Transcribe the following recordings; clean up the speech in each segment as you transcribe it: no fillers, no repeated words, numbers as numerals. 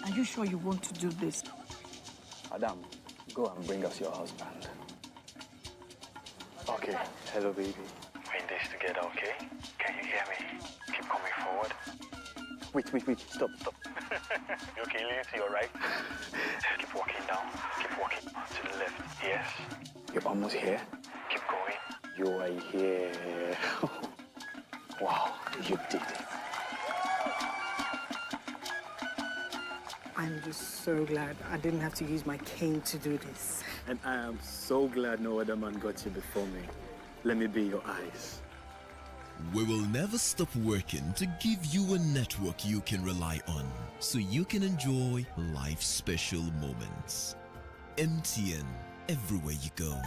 Are you sure you want to do this? Adam, go and bring us your husband. Okay, hello baby. We're in this together, okay? Can you hear me? Keep coming forward. Wait, stop. You okay, lean to your right. Keep walking down. Keep walking to the left. Yes. You're almost here. Keep going. You are here. Wow, you did it. I'm just so glad I didn't have to use my cane to do this. And I am so glad no other man got you before me. Let me be your eyes. We will never stop working to give you a network you can rely on so you can enjoy life's special moments. MTN, everywhere you go.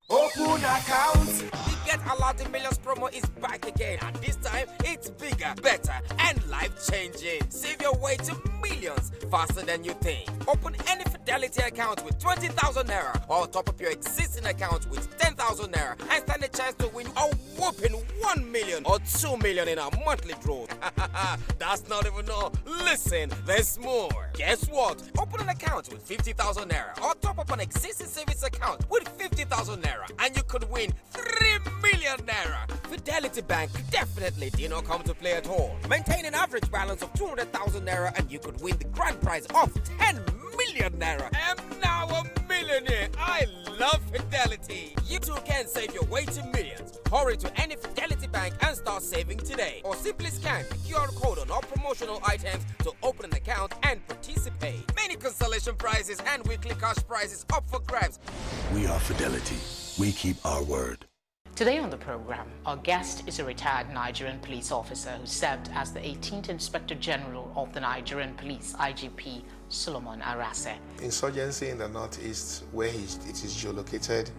Open accounts. The Get a Lot in Millions promo is back again, and this time it's bigger, better, and life-changing. Save your way to millions faster than you think. Open any Fidelity account with 20,000 naira, or top up your existing account with 10,000 naira, and stand a chance to win a whopping 1 million or 2 million in our monthly draw. That's not even all. Listen, there's more. Guess what? Open an account with 50,000 naira, or top up an existing savings account with 50,000 naira, and you could win 3 million naira. Fidelity Bank definitely did not come to play at all. Maintain an average balance of 200,000 naira, and you could win the grand prize of 10 million naira. I'm now a millionaire. I love Fidelity. You too can save your way to millions. Hurry to any Fidelity Bank and start saving today, or simply scan the QR code on all promotional items to open an account and participate. Many consolation prizes and weekly cash prizes up for grabs. We are Fidelity. We keep our word. Today on the program, our guest is a retired Nigerian police officer who served as the 18th Inspector General of the Nigerian Police, IGP Solomon Arase. Insurgency in the northeast, where it is geolocated,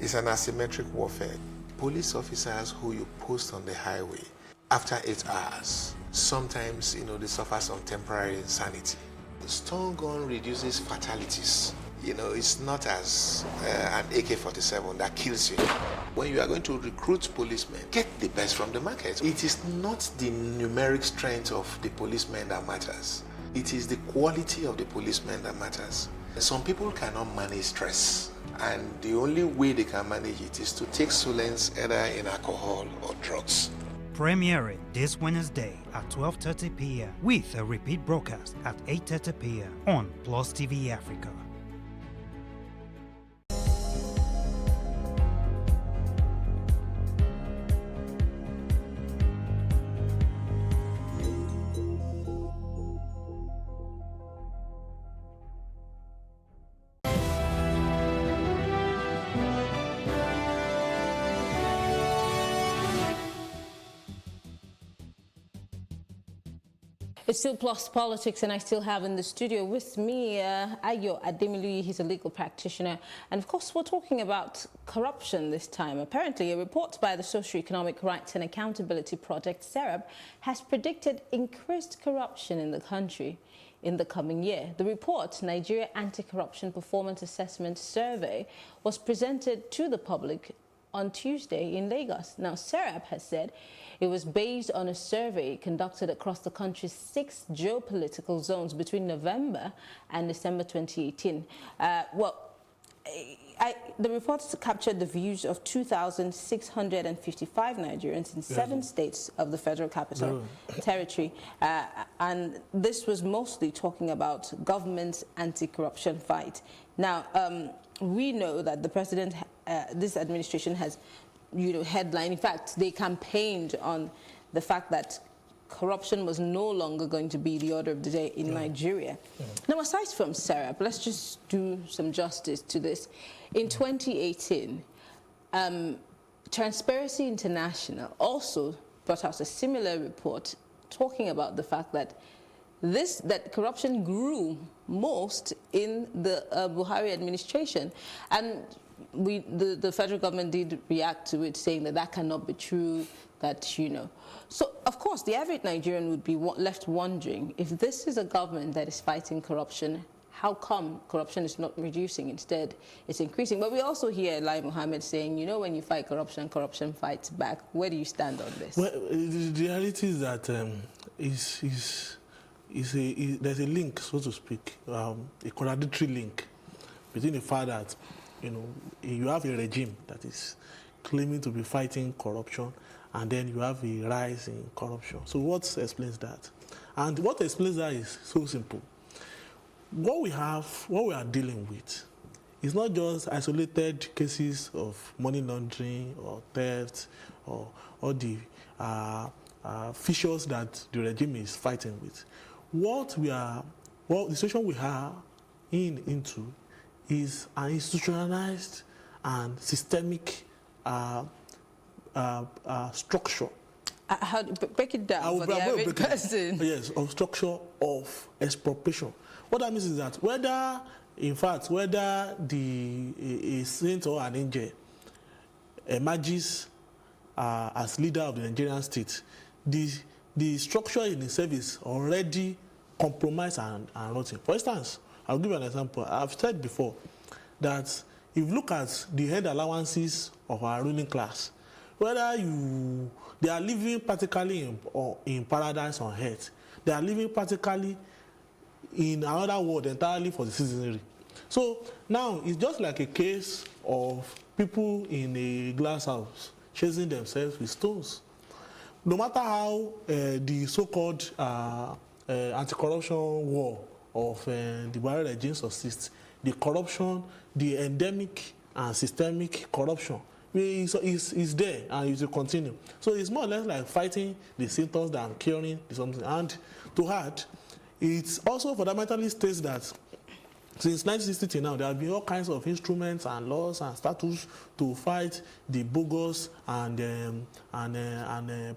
is an asymmetric warfare. Police officers who you post on the highway, after 8 hours, sometimes, they suffer some temporary insanity. The stun gun reduces fatalities. It's not as an AK-47 that kills you. When you are going to recruit policemen, get the best from the market. It is not the numeric strength of the policemen that matters. It is the quality of the policemen that matters. Some people cannot manage stress, and the only way they can manage it is to take solace either in alcohol or drugs. Premiering this Wednesday at 12:30 p.m. with a repeat broadcast at 8:30 p.m. on Plus TV Africa. It's still Plus Politics, and I still have in the studio with me Ayo Ademiluyi. He's a legal practitioner. And of course, we're talking about corruption this time. Apparently, a report by the Socio-Economic Rights and Accountability Project, SERAP, has predicted increased corruption in the country in the coming year. The report, Nigeria Anti-Corruption Performance Assessment Survey, was presented to the public on Tuesday in Lagos. Now, SERAP has said it was based on a survey conducted across the country's 6 geopolitical zones between November and December 2018. The report captured the views of 2,655 Nigerians in 7 states of the Federal Capital Territory. And this was mostly talking about government's anti-corruption fight. Now, we know that the president, this administration has headline. In fact, they campaigned on the fact that corruption was no longer going to be the order of the day in Nigeria. Now, aside from SERAP, let's just do some justice to this. In 2018, Transparency International also brought out a similar report talking about the fact that corruption grew most in the Buhari administration, and the federal government did react to it, saying that cannot be true. that you know. So, of course, the average Nigerian would be left wondering, if this is a government that is fighting corruption, how come corruption is not reducing? Instead, it's increasing. But we also hear Lai Mohammed saying, you know, when you fight corruption, corruption fights back. Where do you stand on this? Well, the reality is that there's a link, so to speak, a contradictory link between the fact that, you know, you have a regime that is claiming to be fighting corruption, and then you have a rise in corruption. So what explains that? And what explains that is so simple. What we are dealing with is not just isolated cases of money laundering or theft or the fissures that the regime is fighting with. The situation we are into is an institutionalized and systemic structure. How do break it down for the average person? Yes, of structure of expropriation. What that means is that whether a saint or an angel emerges as leader of the Nigerian state, the structure in itself is already compromised and rotten. For instance, I'll give you an example. I've said before that if you look at the head allowances of our ruling class, whether they are living practically in paradise on earth, they are living practically in another world entirely for the citizenry. So now it's just like a case of people in a glass house chasing themselves with stones. No matter how the so-called anti-corruption war of the Buhari regime subsists, the corruption, the endemic and systemic corruption is there and it will continue. So it's more or less like fighting the symptoms than curing something. And to add, it also fundamentally states that since 1960 till now, there have been all kinds of instruments and laws and statutes to fight the bogus and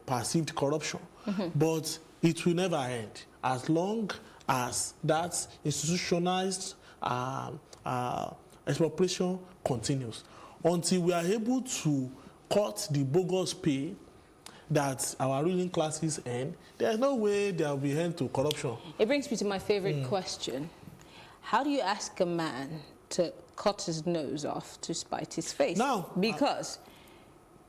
perceived corruption. But it will never end as long as that institutionalized expropriation continues. Until we are able to cut the bogus pay that our ruling classes earn, there's no way there will be end to corruption. It brings me to my favorite question. How do you ask a man to cut his nose off to spite his face? Now, because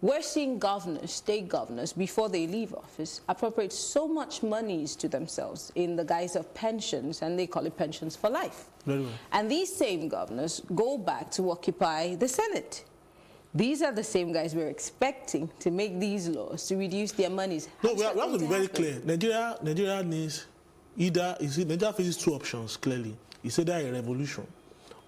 we're seeing governors, state governors, before they leave office, appropriate so much monies to themselves in the guise of pensions, and they call it pensions for life. Very well. And these same governors go back to occupy the Senate. These are the same guys we're expecting to make these laws to reduce their monies. No, we have to be very clear. Nigeria needs Nigeria faces two options clearly. It's either a revolution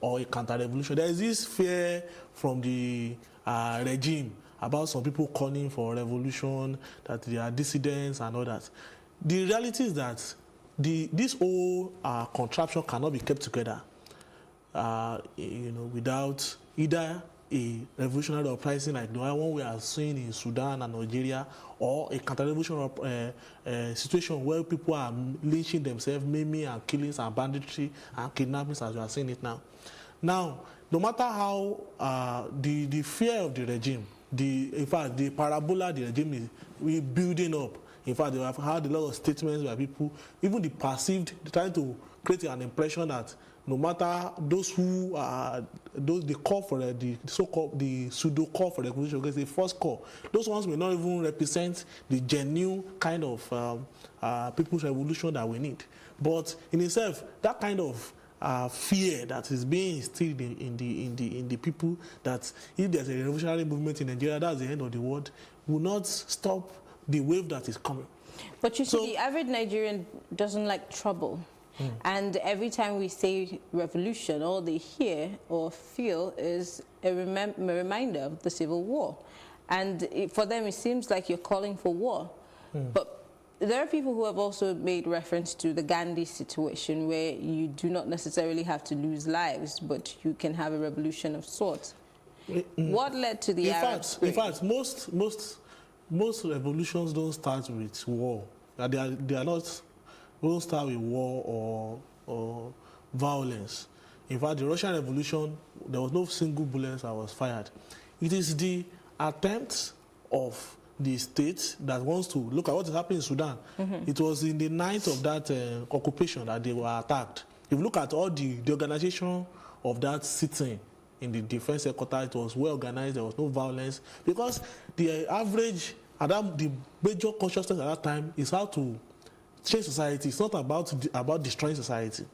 or a counter-revolution. There is this fear from the regime about some people calling for revolution, that they are dissidents and all that. The reality is that this whole contraption cannot be kept together, without either a revolutionary uprising like the one we are seeing in Sudan and Nigeria, or a counter-revolutionary situation where people are lynching themselves, maiming and killings and banditry and kidnappings as we are seeing it now. Now, no matter how the fear of the regime, in fact, the parabola the regime is building up. In fact, they have had a lot of statements by people, even the perceived, trying to create an impression that no matter those who they call for the so-called the pseudo call for the revolution, because the first call, those ones may not even represent the genuine kind of people's revolution that we need. But in itself, that kind of fear that is being instilled in the people, that if there's a revolutionary movement in Nigeria, that's the end of the world, will not stop the wave that is coming. But you see, the average Nigerian doesn't like trouble. And every time we say revolution, all they hear or feel is a reminder of the Civil War. And for them, it seems like you're calling for war. But there are people who have also made reference to the Gandhi situation, where you do not necessarily have to lose lives, but you can have a revolution of sorts. What led to the Arab Spring? In fact, most revolutions don't start with war. They are not. Don't start with war or violence. In fact, the Russian Revolution, there was no single bullet that was fired. It is the attempt of the state that wants to look at what is happening in Sudan. It was in the night of that occupation that they were attacked. If you look at all the organization of that sitting in the defense headquarters, it was well organized, there was no violence, because the average, the major consciousness at that time is how to change society. It's not about destroying society.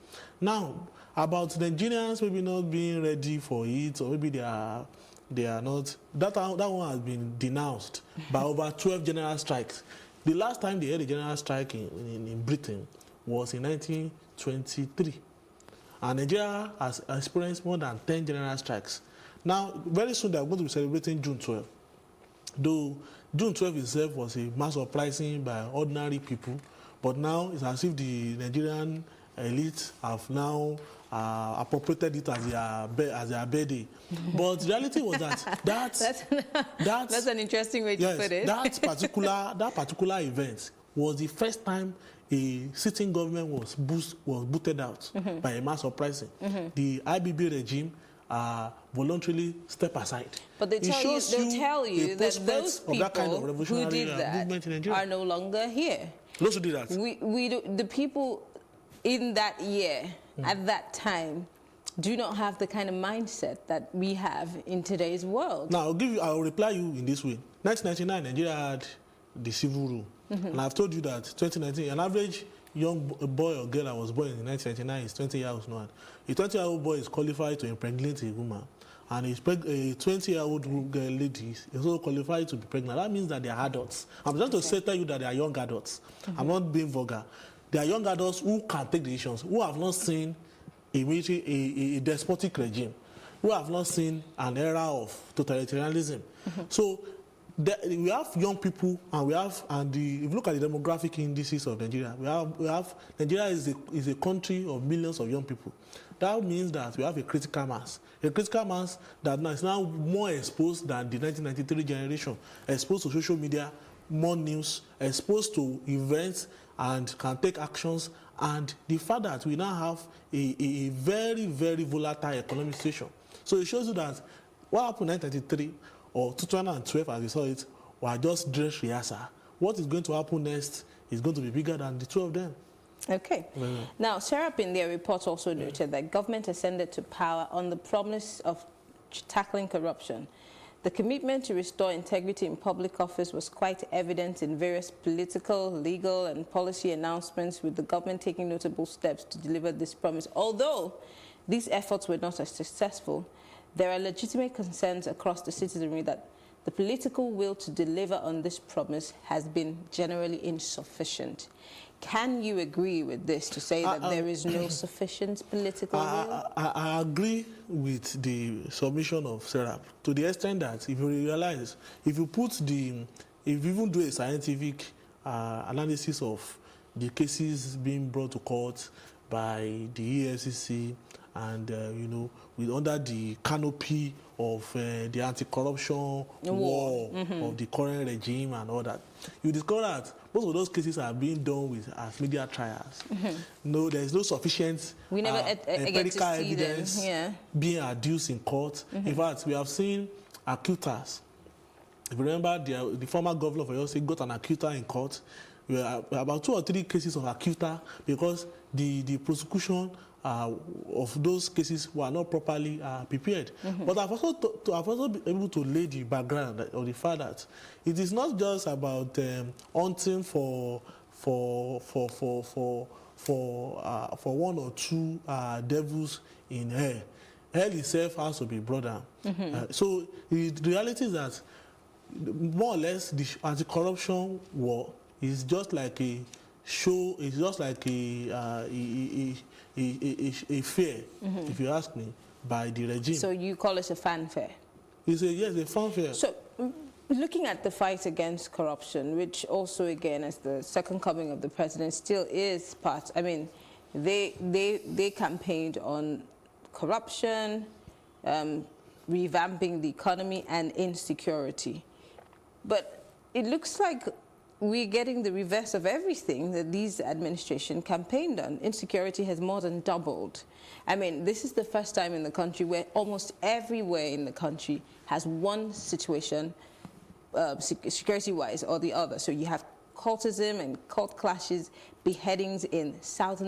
Now, about Nigerians maybe not being ready for it, or maybe they are not, that one has been denounced by over 12 general strikes. The last time they had a general strike in Britain was in 1923. And Nigeria has experienced more than 10 general strikes. Now, very soon they are going to be celebrating June 12. Though June 12 itself was a mass uprising by ordinary people, but now it's as if the Nigerian elite have now appropriated it as their birthday. But the reality was that's an interesting way to put it. that particular event was the first time a sitting government was booted out by a mass uprising. The IBB regime voluntarily step aside. But they'll tell you that those people who did that are no longer here. Those who did that. The people in that year, at that time, do not have the kind of mindset that we have in today's world. Now, I'll reply you in this way. 1999, Nigeria had the civil rule. And I've told you that 2019, an average young boy or girl that was born in 1999 is 20 years old now. A 20-year-old boy is qualified to impregnate a woman. And a 20-year-old girl lady is also qualified to be pregnant. That means that they are adults. I'm just to tell you that they are young adults. I'm not being vulgar. They are young adults who can take decisions, who have not seen a despotic regime, who have not seen an era of totalitarianism. So we have young people, and if you look at the demographic indices of Nigeria, Nigeria is a country of millions of young people. That means that we have a critical mass that is now more exposed than the 1993 generation, exposed to social media, more news, exposed to events, and can take actions. And the fact that we now have a very, very volatile economic situation. So it shows you that what happened in 1993 or 2012, as we saw it, were just dress rehearsal. What is going to happen next is going to be bigger than the two of them. Okay. Now, SERAP in their report also noted that government ascended to power on the promise of tackling corruption. The commitment to restore integrity in public office was quite evident in various political, legal, and policy announcements, with the government taking notable steps to deliver this promise. Although these efforts were not as successful, there are legitimate concerns across the citizenry that the political will to deliver on this promise has been generally insufficient. Can you agree with this, to say that there is no sufficient political will? I agree with the submission of SERAP to the extent that if you realize, if you even do a scientific analysis of the cases being brought to court by the EFCC and under the canopy of the anti-corruption war of the current regime and all that, you discover that most of those cases are being done as media trials. No, there is no sufficient empirical evidence being adduced in court. In fact, we have seen accusers. If you remember, the former governor of Oyo State got an accuser in court. About 2 or 3 cases of accuser because the prosecution of those cases were not properly prepared. But I've also been able to lay the background of the fact that it is not just about hunting for 1 or 2 devils in hell. Hell itself has to be brought down. So the reality is that more or less the anti-corruption war is just like a show. It's just like a fair, if you ask me, by the regime. So you call it a fanfare? Yes, a fanfare. So, looking at the fight against corruption, which also, again, as the second coming of the president, still is part. I mean, they campaigned on corruption, revamping the economy, and insecurity. But it looks like we're getting the reverse of everything that these administration campaigned on. Insecurity has more than doubled. I mean, this is the first time in the country where almost everywhere in the country has one situation security-wise or the other. So you have cultism and cult clashes, beheadings in south.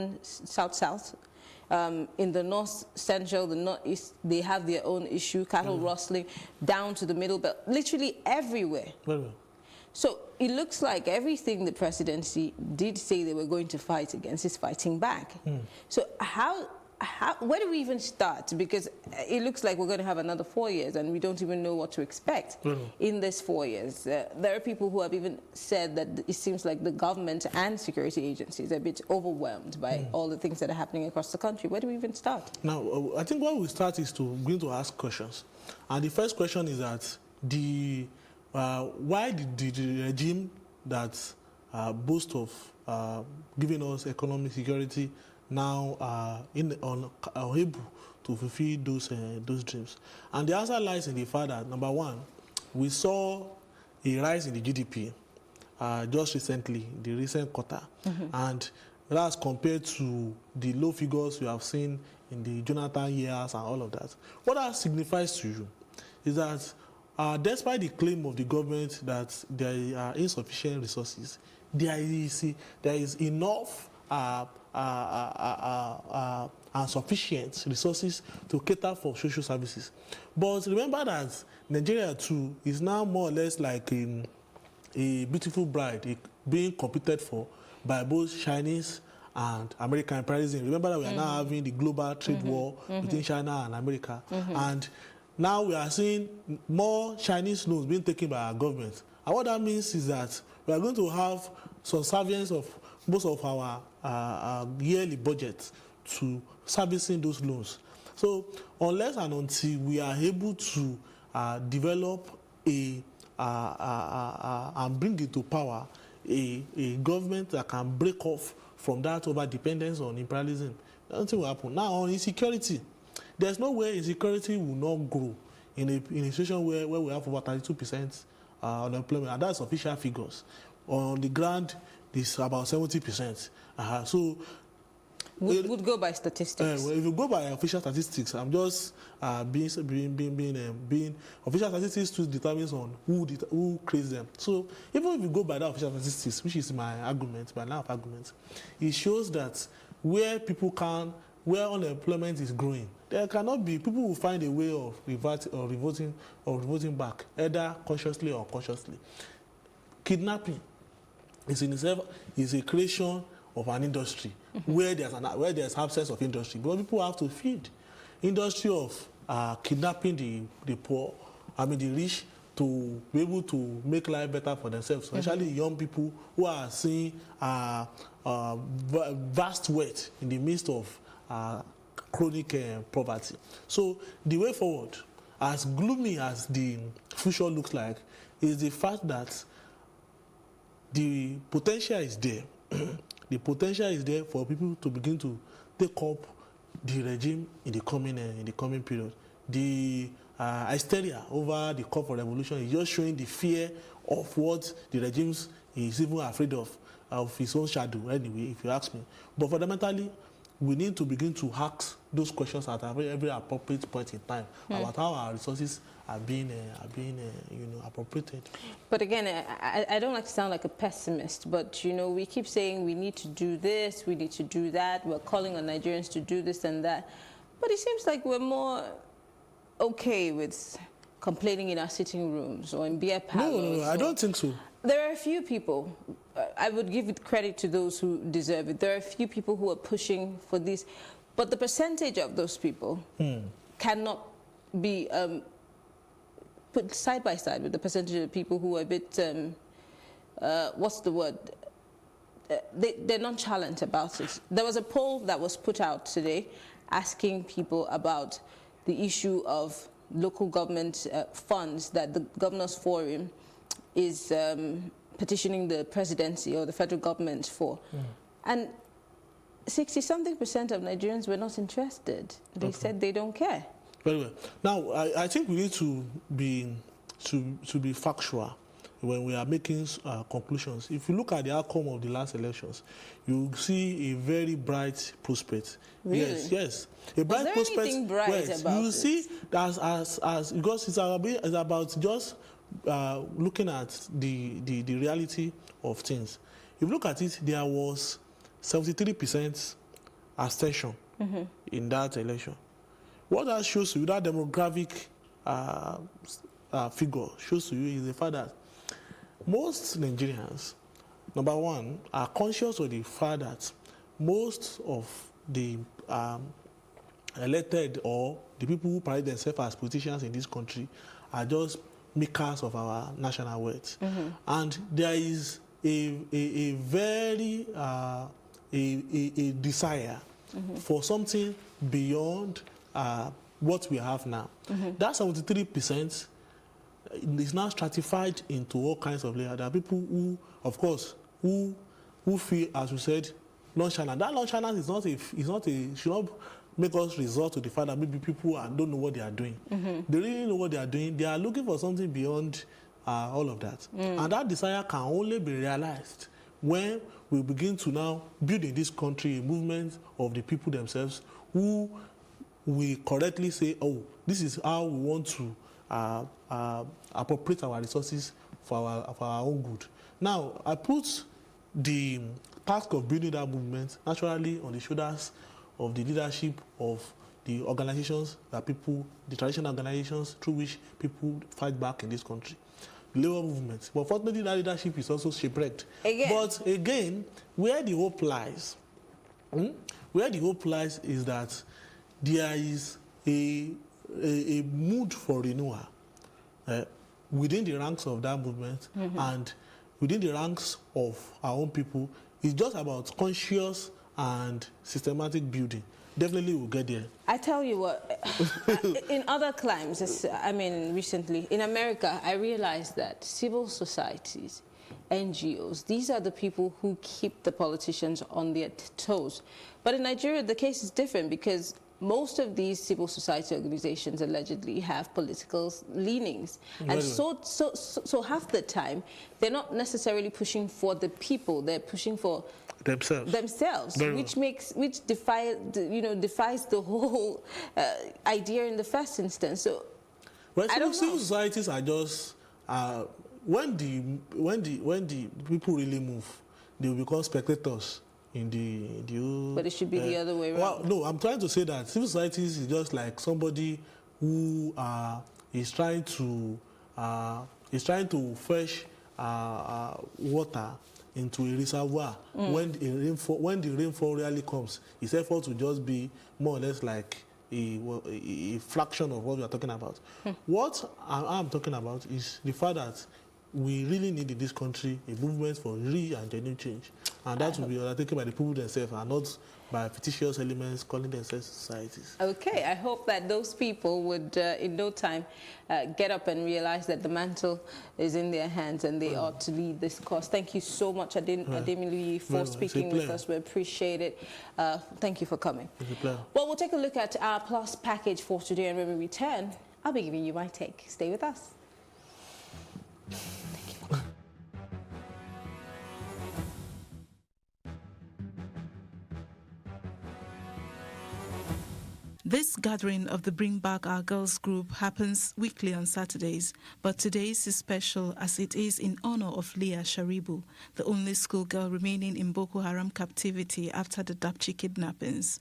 In the north central, the northeast, they have their own issue, cattle rustling, down to the middle belt, literally everywhere. So it looks like everything the presidency did say they were going to fight against is fighting back. So where do we even start? Because it looks like we're going to have another 4 years and we don't even know what to expect in this 4 years. There are people who have even said that it seems like the government and security agencies are a bit overwhelmed by all the things that are happening across the country. Where do we even start? Now, I think where we start is to begin to ask questions. And the first question is that why did the regime that boasts of giving us economic security now unable to fulfill those dreams? And the answer lies in the fact that, number one, we saw a rise in the GDP just recently, the recent quarter, and that's compared to the low figures we have seen in the Jonathan years and all of that. What that signifies to you is that despite the claim of the government that there are insufficient resources, there is enough and sufficient resources to cater for social services. But remember that Nigeria too is now more or less like a beautiful bride being competed for by both Chinese and American imperialism. Remember that we are now having the global trade war between China and America. And now we are seeing more Chinese loans being taken by our government. And what that means is that we are going to have some service of most of our yearly budget to servicing those loans. So unless and until we are able to develop and bring into power a government that can break off from that over dependence on imperialism, nothing will happen. Now on insecurity, there's no way insecurity will not grow in a situation where we have over 32% unemployment, and that's official figures. On the ground, it's about 70%. So would go by statistics. Well, if you go by official statistics, I'm just being official statistics to determine on who creates them. So even if you go by that official statistics, which is my argument, my line of argument, it shows that where unemployment is growing, there cannot be, people will find a way of revolting back, either consciously or unconsciously. Kidnapping is in itself is a creation of an industry where there's absence of industry, because people have to feed. Industry of kidnapping the poor, the rich, to be able to make life better for themselves, especially young people who are seeing vast wealth in the midst of chronic poverty. So the way forward, as gloomy as the future looks like, is the fact that the potential is there. The potential is there for people to begin to take up the regime in the coming period. The hysteria over the call for revolution is just showing the fear of what the regime is even afraid of his own shadow, anyway, if you ask me. But fundamentally, we need to begin to ask those questions at every appropriate point in time about how our resources are being appropriated. But again, I don't like to sound like a pessimist, but we keep saying we need to do this, we need to do that, we're calling on Nigerians to do this and that. But it seems like we're more okay with complaining in our sitting rooms or in beer parlors. No, I don't think so. There are a few people, I would give it credit to those who deserve it. There are a few people who are pushing for this, but the percentage of those people cannot be put side by side with the percentage of people who are a bit, what's the word? They're nonchalant about it. There was a poll that was put out today asking people about the issue of local government funds that the Governors Forum is petitioning the presidency or the federal government for. And 60-something% of Nigerians were not interested. They said they don't care. Very well. Now, I think we need to be factual when we are making conclusions. If you look at the outcome of the last elections, you see a very bright prospect. Really? Yes. A bright prospect. Anything bright about you it? see, as because it's about just looking at the reality of things, if you look at it, there was 73% abstention in that election. What that shows you, that demographic figure shows to you, is the fact that most Nigerians, number one, are conscious of the fact that most of the elected or the people who parade themselves as politicians in this country are just makers of our national wealth. And there is a very a desire for something beyond what we have now. That 73% is now stratified into all kinds of layers. There are people who, of course, who feel, as we said, nonchalant. That nonchalance should not make us resort to the fact that maybe people don't know what they are doing. They really know what they are doing. They are looking for something beyond all of that. And that desire can only be realized when we begin to now build in this country a movement of the people themselves who we correctly say, oh, this is how we want to appropriate our resources for our own good. Now, I put the task of building that movement naturally on the shoulders of the leadership of the organizations that people, the traditional organizations through which people fight back in this country. The labor movement. But fortunately, that leadership is also shipwrecked. But again, where the hope lies, is that there is a mood for renewal within the ranks of that movement and within the ranks of our own people. It's just about conscious and systematic building. Definitely we'll get there. I tell you what, in other climes, I mean, recently, in America, I realized that civil societies, NGOs, these are the people who keep the politicians on their toes. But in Nigeria, the case is different because most of these civil society organizations allegedly have political leanings. And so half the time, they're not necessarily pushing for the people, they're pushing for themselves, which defies the whole idea in the first instance. So, well, civil societies are just when the people really move, they will become spectators in the but it should be the other way around. Well, no, I'm trying to say that civil societies is just like somebody who is trying to fetch water into a reservoir. When the rainfall really comes, its effort to just be more or less like a fraction of what we are talking about. What I'm talking about is the fact that we really need in this country a movement for real and genuine change. And that will be undertaken by the people themselves and not by fictitious elements calling themselves societies. Okay, I hope that those people would, in no time, get up and realize that the mantle is in their hands and they ought to lead this cause. Thank you so much, Ademiluyi, for speaking with us. We appreciate it. Thank you for coming. Well, we'll take a look at our Plus package for today, and when we return, I'll be giving you my take. Stay with us. This gathering of the Bring Back Our Girls group happens weekly on Saturdays, but today's is special as it is in honor of Leah Sharibu, the only schoolgirl remaining in Boko Haram captivity after the Dapchi kidnappings.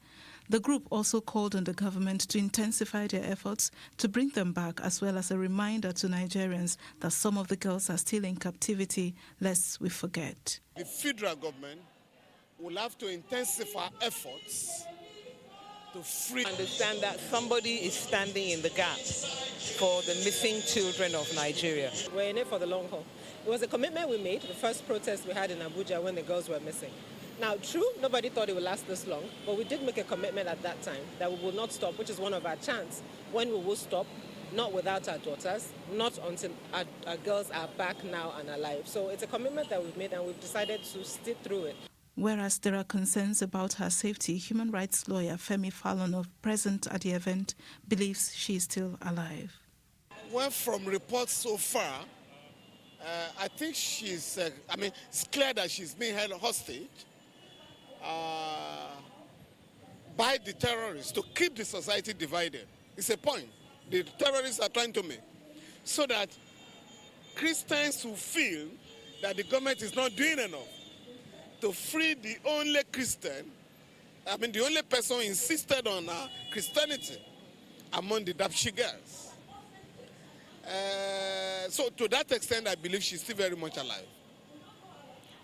The group also called on the government to intensify their efforts to bring them back, as well as a reminder to Nigerians that some of the girls are still in captivity, lest we forget. The federal government will have to intensify efforts to free. Understand that somebody is standing in the gap for the missing children of Nigeria. We're in it for the long haul. It was a commitment we made, the first protest we had in Abuja when the girls were missing. Now, true, nobody thought it would last this long, but we did make a commitment at that time that we will not stop, which is one of our chants. When we will stop, not without our daughters, not until our girls are back now and alive. So it's a commitment that we've made, and we've decided to stick through it. Whereas there are concerns about her safety, human rights lawyer Femi Falana, present at the event, believes she is still alive. Well, from reports so far, I think she's, it's clear that she's being held hostage by the terrorists to keep the society divided. It's a point the terrorists are trying to make, so that Christians who feel that the government is not doing enough to free the only Christian, the only person who insisted on Christianity among the Dapchi girls. So to that extent, I believe she's still very much alive.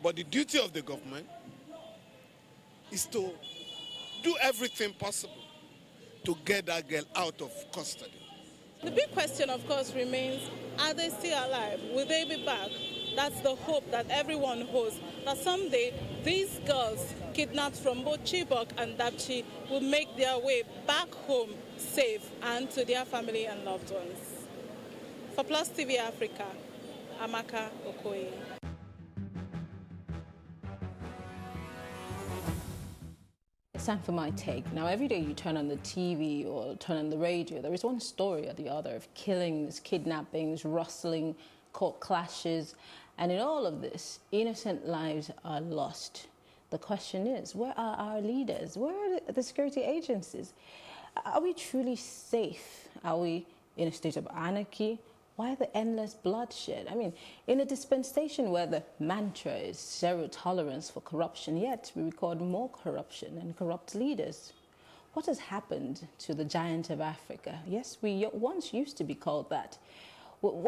But the duty of the government is to do everything possible to get that girl out of custody. The big question, of course, remains, are they still alive? Will they be back? That's the hope that everyone holds, that someday these girls kidnapped from both Chibok and Dapchi will make their way back home safe and to their family and loved ones. For Plus TV Africa, Amaka Okoye. It's time for my take. Now, every day you turn on the TV or turn on the radio, there is one story or the other of killings, kidnappings, rustling, court clashes. And in all of this, innocent lives are lost. The question is, where are our leaders? Where are the security agencies? Are we truly safe? Are we in a state of anarchy? Why the endless bloodshed? I mean, in a dispensation where the mantra is zero tolerance for corruption, yet we record more corruption and corrupt leaders. What has happened to the giant of Africa? Yes, we once used to be called that. When